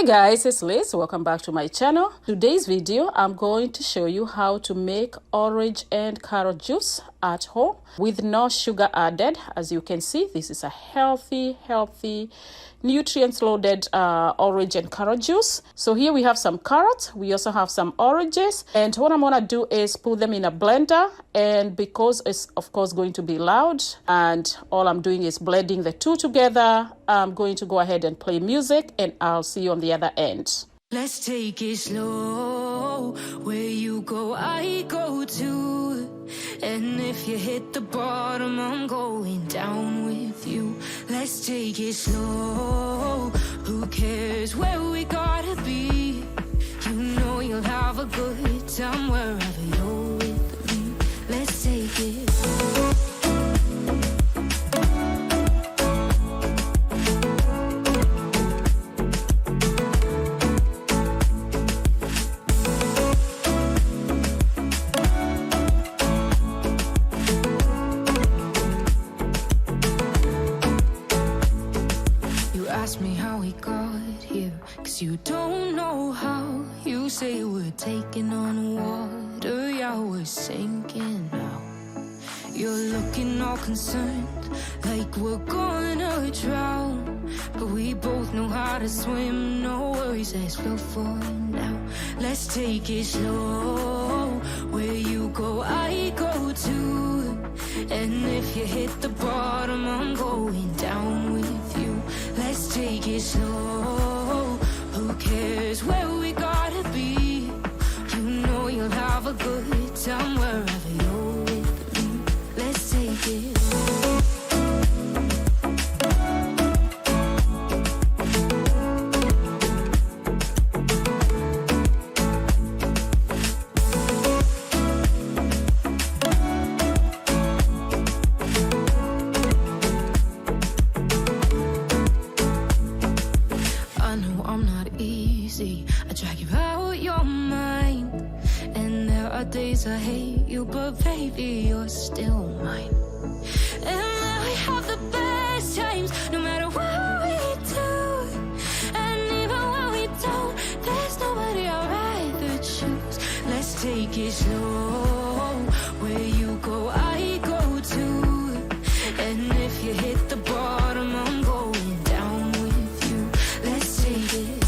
Hey guys, it's Liz. Welcome back to my channel. Today's video, I'm going to show you how to make orange and carrot juice at home with no sugar added. As you can see, this is a healthy, nutrients loaded orange and carrot juice. So here we have some carrots, we also have some oranges, and what I'm gonna do is put them in a blender. And because it's of course going to be loud and all I'm doing is blending the two together, I'm going to go ahead and play music and I'll see you on the other end. Let's take it slow. Where you go, I go too. And if you hit the bottom, I'm going down with you. Let's take it slow. Who cares where we gotta be? You know you'll have a good time wherever you're with me. Let's take it slow. Ask me how we got here, 'cause you don't know how. You say we're taking on water, yeah, we're sinking now. You're looking all concerned, like we're gonna drown. But we both know how to swim, no worries, let's flow for now. Let's take it slow. Where you go, I go too. And if you hit the bottom, I'm going down with you. Let's take it slow. Who cares where we gotta be? You know you'll have a good time wherever you're with me. Let's take it slow. I drag you out your mind, and there are days I hate you, but baby, you're still mine. And we have the best times, no matter what we do. And even when we don't, there's nobody I'd rather choose. Let's take it slow. Where you go, I go too. And if you hit the bottom, I'm going down with you. Let's take it.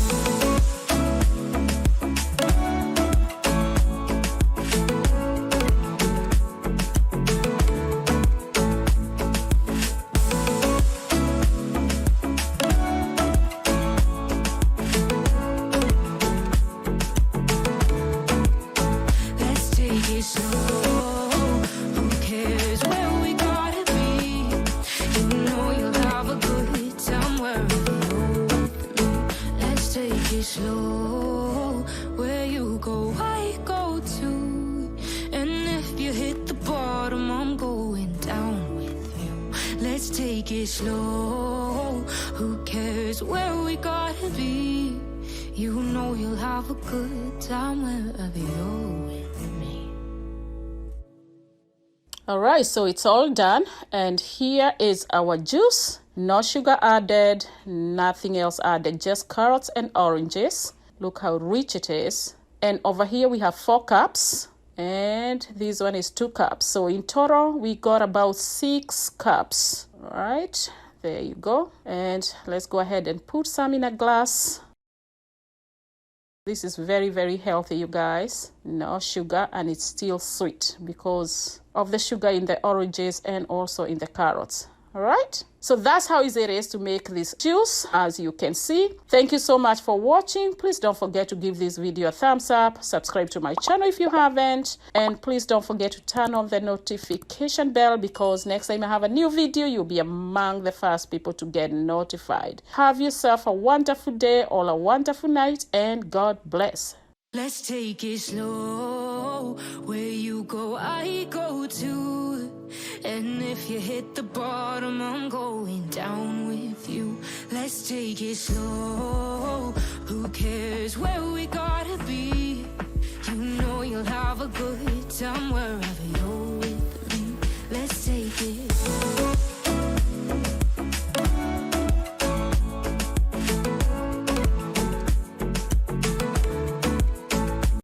Slow, where you go, I go too. And if you hit the bottom, I'm going down with you. Let's take it slow. Who cares where we gotta be? You know you'll have a good time wherever you're with me. Alright, so it's all done, and here is our juice. No sugar added, nothing else added, just carrots and oranges. Look how rich it is. And over here we have 4 cups, and this one is 2 cups. So in total we got about 6 cups. All right, there you go. And let's go ahead and put some in a glass. This is very healthy, you guys. No sugar, and it's still sweet because of the sugar in the oranges and also in the carrots. All right, so that's how easy it is to make this juice, as you can see. Thank you so much for watching. Please don't forget to give this video a thumbs up, subscribe to my channel if you haven't, and please don't forget to turn on the notification bell, because next time I have a new video, you'll be among the first people to get notified. Have yourself a wonderful day or a wonderful night, and God bless. Let's take it slow. Where you go, I go too. And if you hit the bottom, I'm going down with you. Let's take it slow. Who cares where we gotta be? You know you'll have a good time wherever